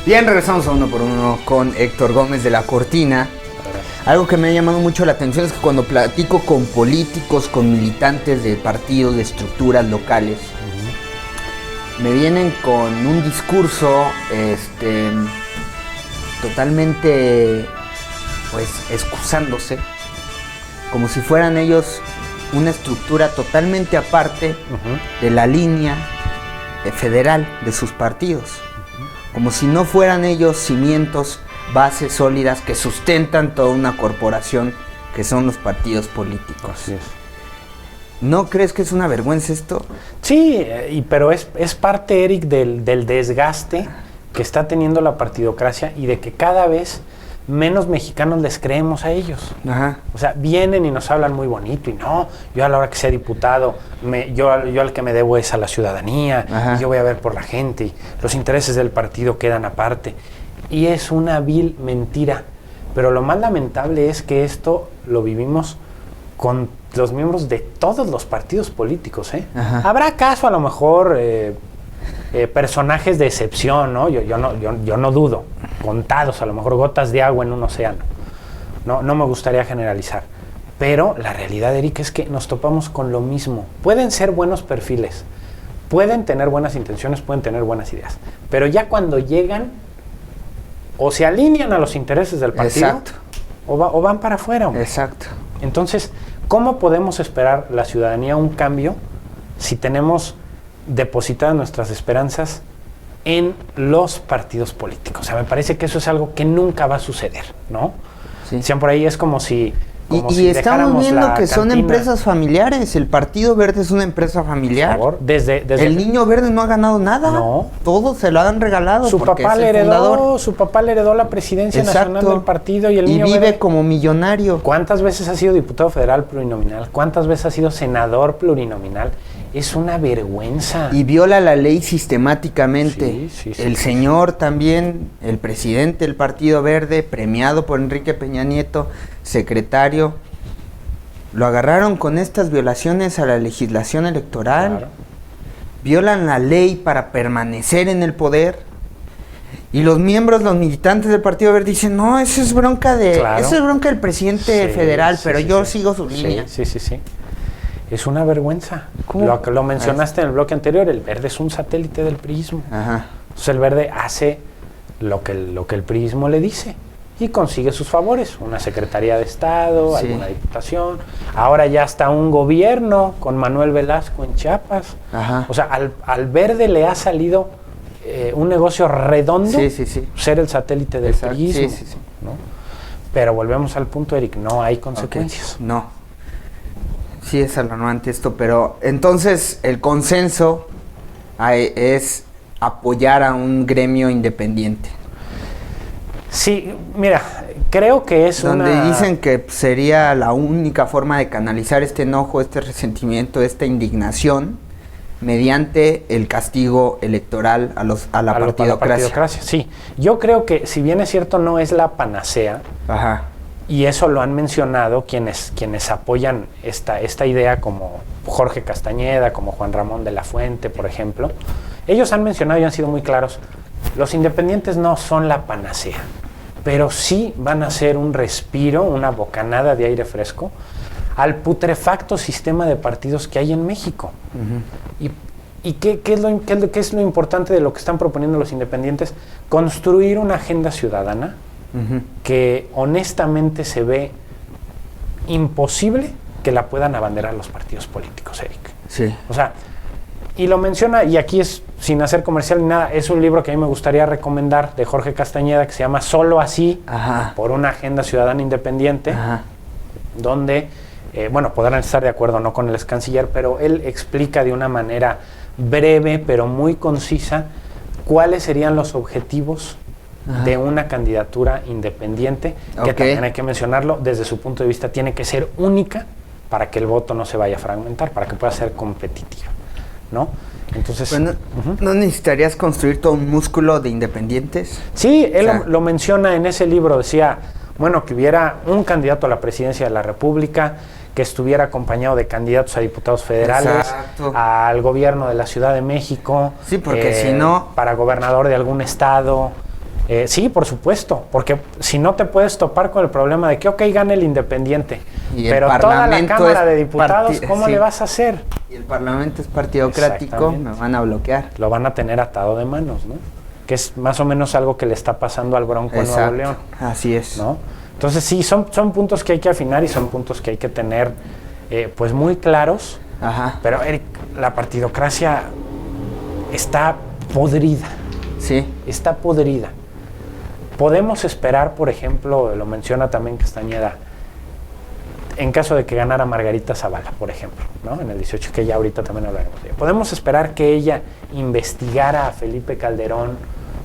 Bien, regresamos a Uno por Uno con Héctor Gómez de La Cortina. Algo que me ha llamado mucho la atención es que cuando platico con políticos, con militantes de partidos, de estructuras locales, me vienen con un discurso totalmente, pues, excusándose, como si fueran ellos una estructura totalmente aparte de la línea federal de sus partidos, como si no fueran ellos cimientos, bases sólidas que sustentan toda una corporación que son los partidos políticos. Así es. ¿No crees que es una vergüenza esto? Sí, pero es parte, Eric, del desgaste que está teniendo la partidocracia y de que cada vez menos mexicanos les creemos a ellos. Ajá. O sea, vienen y nos hablan muy bonito y no, yo a la hora que sea diputado, yo al que me debo es a la ciudadanía, y yo voy a ver por la gente y los intereses del partido quedan aparte. Y es una vil mentira. Pero lo más lamentable es que esto lo vivimos con los miembros de todos los partidos políticos, ¿eh? Habrá caso a lo mejor personajes de excepción, ¿no? Yo no dudo, contados, a lo mejor gotas de agua en un océano. No me gustaría generalizar. Pero la realidad, Eric, es que nos topamos con lo mismo. Pueden ser buenos perfiles, pueden tener buenas intenciones, pueden tener buenas ideas, pero ya cuando llegan, o se alinean a los intereses del partido, exacto, o van para afuera, hombre. Exacto. Entonces, ¿cómo podemos esperar la ciudadanía un cambio si tenemos depositadas nuestras esperanzas en los partidos políticos? O sea, me parece que eso es algo que nunca va a suceder, ¿no? Sí. Decían por ahí, es como si... Y estamos viendo que son empresas familiares. El Partido Verde es una empresa familiar. Por favor, desde el Niño Verde no ha ganado nada. No. Todo se lo han regalado. Su papá le heredó la presidencia nacional del partido y el Niño vive Verde como millonario. ¿Cuántas veces ha sido diputado federal plurinominal? ¿Cuántas veces ha sido senador plurinominal? Es una vergüenza. Y viola la ley sistemáticamente. Sí, el señor también, el presidente del Partido Verde, premiado por Enrique Peña Nieto, secretario, lo agarraron con estas violaciones a la legislación electoral. Claro. Violan la ley para permanecer en el poder. Y los militantes del Partido Verde dicen, no, eso es bronca del presidente federal, pero yo sigo su línea. Sí. Es una vergüenza. Lo mencionaste en el bloque anterior, el Verde es un satélite del priismo. Entonces el Verde hace lo que el priismo le dice y consigue sus favores, una secretaría de Estado, alguna diputación, ahora ya está un gobierno con Manuel Velasco en Chiapas. O sea, al Verde le ha salido un negocio redondo ser el satélite del priismo, ¿no? Pero volvemos al punto, Eric, no hay consecuencias. No. Sí, es alarmante esto, pero entonces el consenso es apoyar a un gremio independiente. Sí, mira, creo que es donde dicen que sería la única forma de canalizar este enojo, este resentimiento, esta indignación mediante el castigo electoral a la partidocracia. Sí, yo creo que si bien es cierto no es la panacea, y eso lo han mencionado quienes apoyan esta idea, como Jorge Castañeda, como Juan Ramón de la Fuente, por ejemplo. Ellos han mencionado y han sido muy claros, los independientes no son la panacea, pero sí van a ser un respiro, una bocanada de aire fresco al putrefacto sistema de partidos que hay en México. ¿Y qué es lo importante de lo que están proponiendo los independientes? Construir una agenda ciudadana que honestamente se ve imposible que la puedan abanderar los partidos políticos, Eric. Sí. O sea, y lo menciona, y aquí es sin hacer comercial ni nada, es un libro que a mí me gustaría recomendar de Jorge Castañeda que se llama Solo Así, por una agenda ciudadana independiente, donde, podrán estar de acuerdo o no con el ex canciller, pero él explica de una manera breve pero muy concisa cuáles serían los objetivos de una candidatura independiente, que también hay que mencionarlo, desde su punto de vista tiene que ser única para que el voto no se vaya a fragmentar, para que pueda ser competitiva, ¿no? Entonces, ¿no necesitarías construir todo un músculo de independientes? Sí, él lo menciona en ese libro, decía, que hubiera un candidato a la presidencia de la República, que estuviera acompañado de candidatos a diputados federales, al gobierno de la Ciudad de México, porque si no, para gobernador de algún estado, Sí, por supuesto, porque si no te puedes topar con el problema de que, ok, gane el independiente, pero toda la Cámara de Diputados, ¿cómo le vas a hacer? Y el Parlamento es partidocrático, me van a bloquear. Lo van a tener atado de manos, ¿no? Que es más o menos algo que le está pasando al Bronco en Nuevo León. Así es. ¿No? Entonces sí, son puntos que hay que afinar y son puntos que hay que tener pues muy claros. Ajá. Pero Eric, la partidocracia está podrida. Sí. Está podrida. Podemos esperar, por ejemplo, lo menciona también Castañeda, en caso de que ganara Margarita Zavala, por ejemplo, ¿no? En el 18, que ya ahorita también hablaremos de ella. Podemos esperar que ella investigara a Felipe Calderón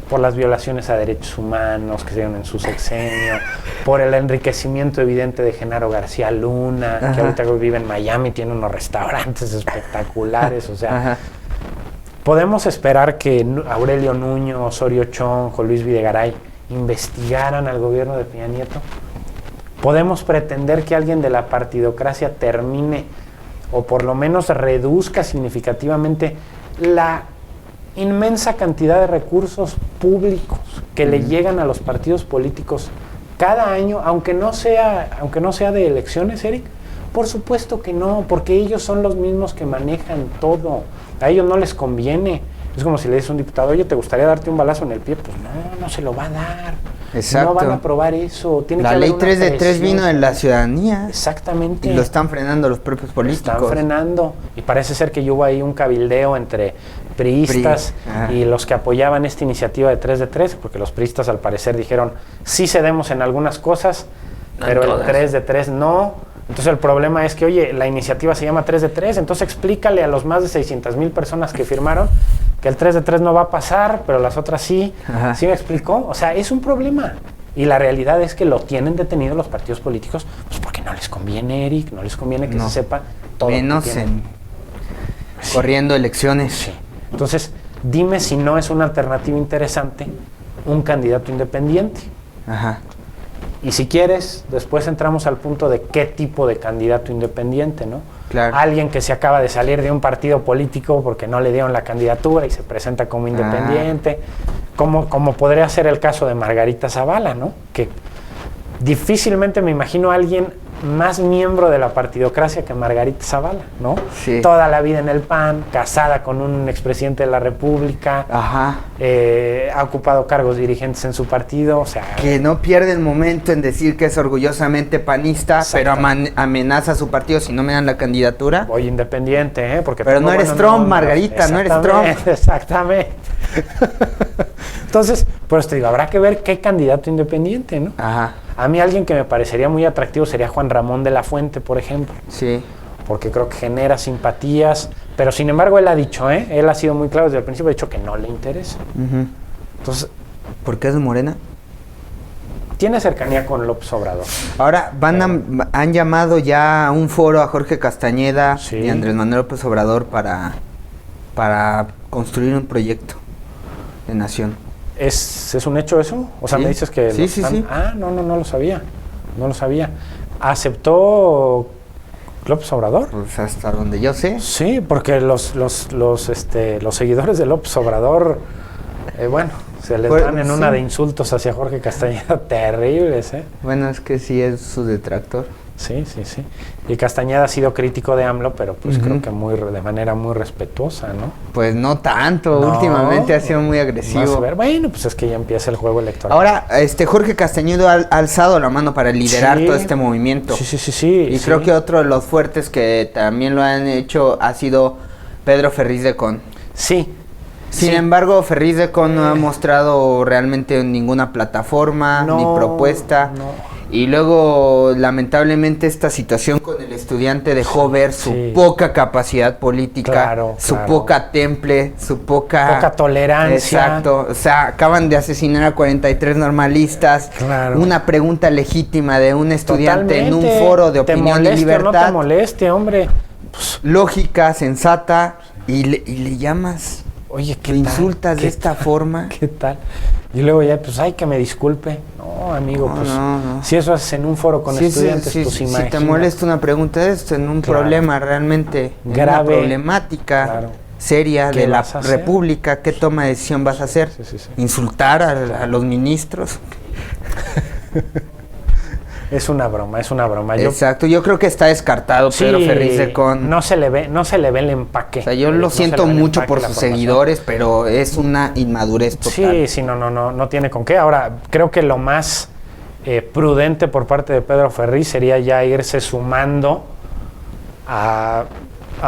por las violaciones a derechos humanos que se dieron en su sexenio, por el enriquecimiento evidente de Genaro García Luna, Ajá. que ahorita vive en Miami, tiene unos restaurantes espectaculares, o sea... Ajá. Podemos esperar que Aurelio Nuño, Osorio Chong, Juan Luis Videgaray investigaran al gobierno de Peña Nieto. Podemos pretender que alguien de la partidocracia termine o por lo menos reduzca significativamente la inmensa cantidad de recursos públicos que le llegan a los partidos políticos cada año, aunque no sea de elecciones, Eric. Por supuesto que no, porque ellos son los mismos que manejan todo. A ellos no les conviene. Es como si le dices a un diputado, oye, ¿te gustaría darte un balazo en el pie? Pues no se lo va a dar. Exacto. No van a aprobar eso. Tiene la que ley 3 de 3 vino de la ciudadanía. Exactamente. Y lo están frenando los propios políticos. Lo están frenando. Y parece ser que hubo ahí un cabildeo entre priistas y los que apoyaban esta iniciativa de 3 de 3, porque los priistas al parecer dijeron, sí cedemos en algunas cosas, no pero el 3 de 3 no. Entonces el problema es que, oye, la iniciativa se llama 3 de 3, entonces explícale a los más de 600,000 personas que firmaron que el 3 de 3 no va a pasar, pero las otras sí. Ajá. ¿Sí me explicó? O sea, es un problema. Y la realidad es que lo tienen detenido los partidos políticos, pues porque no les conviene, Eric, no les conviene que se sepa todo. Menos en corriendo elecciones. Sí. Entonces, dime si no es una alternativa interesante un candidato independiente. Ajá. Y si quieres, después entramos al punto de qué tipo de candidato independiente, ¿no? Claro. Alguien que se acaba de salir de un partido político porque no le dieron la candidatura y se presenta como independiente, como podría ser el caso de Margarita Zavala, ¿no? Que difícilmente me imagino a alguien más miembro de la partidocracia que Margarita Zavala, ¿no? Sí. Toda la vida en el PAN, casada con un expresidente de la República, Ajá. Ha ocupado cargos dirigentes en su partido, o sea... Que no pierde el momento en decir que es orgullosamente panista, pero amenaza a su partido si no me dan la candidatura. Voy independiente, ¿eh? Porque pero no eres Trump, Margarita, no eres Trump. Exactamente. Entonces, por eso te digo, habrá que ver qué candidato independiente, ¿no? Ajá. A mí alguien que me parecería muy atractivo sería Juan Ramón de la Fuente, por ejemplo. Sí. Porque creo que genera simpatías, pero sin embargo él ha dicho, él ha sido muy claro desde el principio, ha dicho que no le interesa. Uh-huh. Entonces, ¿por qué es de Morena? Tiene cercanía con López Obrador. Ahora han llamado ya a un foro a Jorge Castañeda y a Andrés Manuel López Obrador para construir un proyecto de nación. ¿Es un hecho eso? O sea, sí. me dices que... Sí. Ah, no lo sabía. No lo sabía. ¿Aceptó López Obrador? Pues hasta donde yo sé. Sí, porque los seguidores de López Obrador, se les dan en una de insultos hacia Jorge Castañeda terribles, ¿eh? Bueno, es que sí es su detractor. Sí. Y Castañeda ha sido crítico de AMLO, pero pues creo que de manera muy respetuosa, ¿no? Pues no tanto, últimamente ha sido muy agresivo. Bueno, pues es que ya empieza el juego electoral. Ahora, Jorge Castañeda ha alzado la mano para liderar todo este movimiento. Sí. Y creo que otro de los fuertes que también lo han hecho ha sido Pedro Ferriz de Con. Sí. Sin embargo, Ferriz de Con no ha mostrado realmente ninguna plataforma ni propuesta. No. Y luego, lamentablemente, esta situación con el estudiante dejó ver su poca capacidad política, su poca temple, su poca tolerancia. Exacto. O sea, acaban de asesinar a 43 normalistas. Claro. Una pregunta legítima de un estudiante en un foro de opinión y libertad. No te moleste, hombre. Lógica, sensata, y le llamas. Oye, ¿qué tal? Insultas de esta forma. ¿Qué tal? Y luego ya, que me disculpe. No, amigo, no. Si eso haces en un foro con estudiantes, pues imagínate. Si te molesta una pregunta de esto, en un problema realmente grave, una problemática seria de la vas a hacer? República, ¿qué toma de decisión vas a hacer? Sí. ¿Insultar a los ministros? Es una broma. Exacto, yo creo que está descartado Pedro Ferriz de Con. No se le ve el empaque. O sea, yo lo siento mucho por sus seguidores, pero es una inmadurez total. Sí, no tiene con qué. Ahora, creo que lo más prudente por parte de Pedro Ferriz sería ya irse sumando a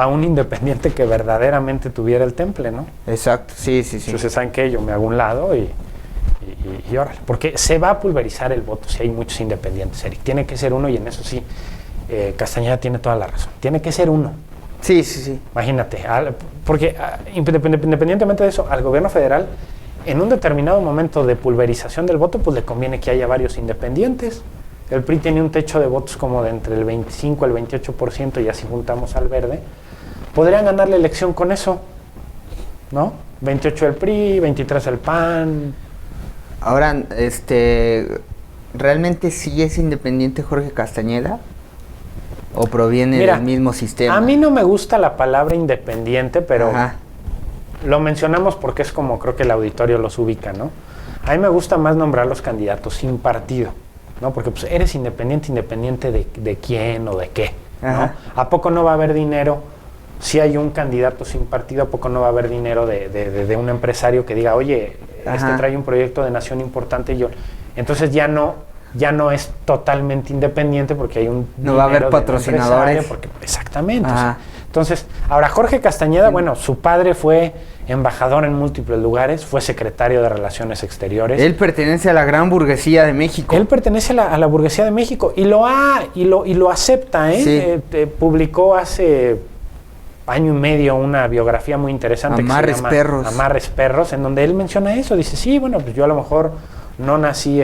un independiente que verdaderamente tuviera el temple, ¿no? Exacto, sí. Entonces, ¿saben qué? Yo me hago un lado y órale, porque se va a pulverizar el voto si hay muchos independientes, Eric. Tiene que ser uno, y en eso sí, Castañeda tiene toda la razón. Tiene que ser uno. Sí. Imagínate, porque independientemente de eso, al gobierno federal, en un determinado momento de pulverización del voto, pues le conviene que haya varios independientes. El PRI tiene un techo de votos como de entre el 25 al 28%, y así juntamos al Verde. Podrían ganar la elección con eso, ¿no? 28 el PRI, 23 el PAN. Ahora, ¿realmente sí es independiente Jorge Castañeda? ¿O proviene del mismo sistema? A mí no me gusta la palabra independiente, pero lo mencionamos porque es como creo que el auditorio los ubica, ¿no? A mí me gusta más nombrar los candidatos sin partido, ¿no? Porque pues eres independiente de quién o de qué, ¿no? ¿A poco no va a haber dinero? Si hay un candidato sin partido, ¿a poco no va a haber dinero de un empresario que diga, oye, trae un proyecto de nación importante? Entonces ya no es totalmente independiente porque hay un no va a haber patrocinadores. Exactamente. Entonces, ahora Jorge Castañeda, bueno, su padre fue embajador en múltiples lugares, fue secretario de Relaciones Exteriores. Él pertenece a la gran burguesía de México. Él pertenece a la burguesía de México y lo acepta, ¿eh? Sí. Publicó hace año y medio una biografía muy interesante Amarres Perros. Amarres Perros, en donde él menciona eso. Dice, sí, bueno, pues yo a lo mejor no nací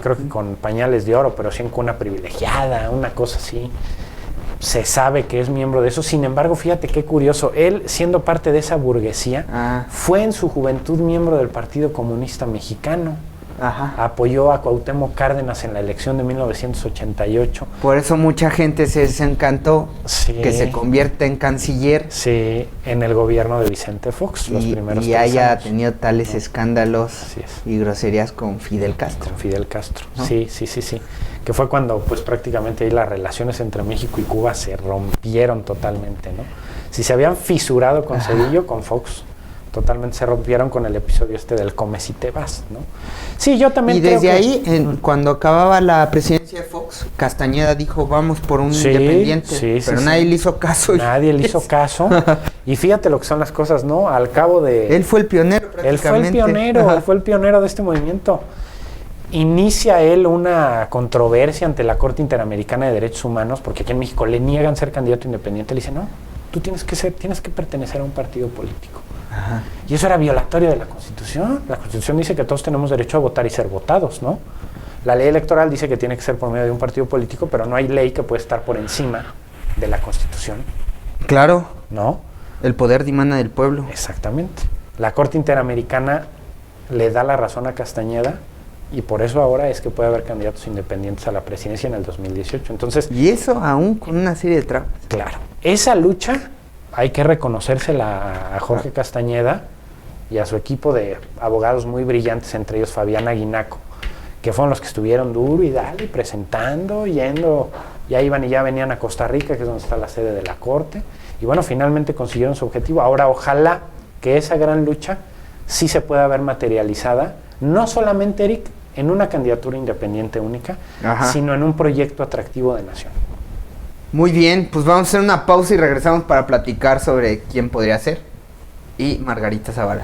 creo que con pañales de oro, pero sí en cuna privilegiada, una cosa así. Se sabe que es miembro de eso. Sin embargo, fíjate qué curioso, él siendo parte de esa burguesía, fue en su juventud miembro del Partido Comunista Mexicano. Apoyó a Cuauhtémoc Cárdenas en la elección de 1988. Por eso mucha gente se desencantó que se convierta en canciller. Sí, en el gobierno de Vicente Fox, los primeros 3 años. Y haya tenido tales escándalos y groserías con Fidel Castro. Con Fidel Castro, ¿no? Sí. Que fue cuando pues prácticamente ahí las relaciones entre México y Cuba se rompieron totalmente, ¿no? Si se habían fisurado con Cedillo, con Fox totalmente se rompieron con el episodio del Come si te vas, ¿no? Sí, yo también creo que... Y desde ahí, cuando acababa la presidencia de Fox, Castañeda dijo, vamos por un independiente, pero nadie le hizo caso. Nadie le hizo caso, y fíjate lo que son las cosas, ¿no? Al cabo de... Él fue el pionero prácticamente. Él fue el pionero de este movimiento. Inicia él una controversia ante la Corte Interamericana de Derechos Humanos, porque aquí en México le niegan ser candidato independiente. Le dicen, no, tú tienes que pertenecer a un partido político. Y eso era violatorio de la Constitución. La Constitución dice que todos tenemos derecho a votar y ser votados, ¿no? La ley electoral dice que tiene que ser por medio de un partido político, pero no hay ley que puede estar por encima de la Constitución. Claro. ¿No? El poder dimana del pueblo. Exactamente. La Corte Interamericana le da la razón a Castañeda, y por eso ahora es que puede haber candidatos independientes a la presidencia en el 2018. Entonces, y eso aún con una serie de trampas. Claro. Esa lucha hay que reconocérsela a Jorge Castañeda y a su equipo de abogados muy brillantes, entre ellos Fabián Aguinaco, que fueron los que estuvieron duro y dale, presentando, yendo, ya iban y ya venían a Costa Rica, que es donde está la sede de la Corte, y bueno, finalmente consiguieron su objetivo. Ahora, ojalá que esa gran lucha sí se pueda ver materializada, no solamente, Eric, en una candidatura independiente única, sino en un proyecto atractivo de nación. Muy bien, pues vamos a hacer una pausa y regresamos para platicar sobre quién podría ser y Margarita Zavala.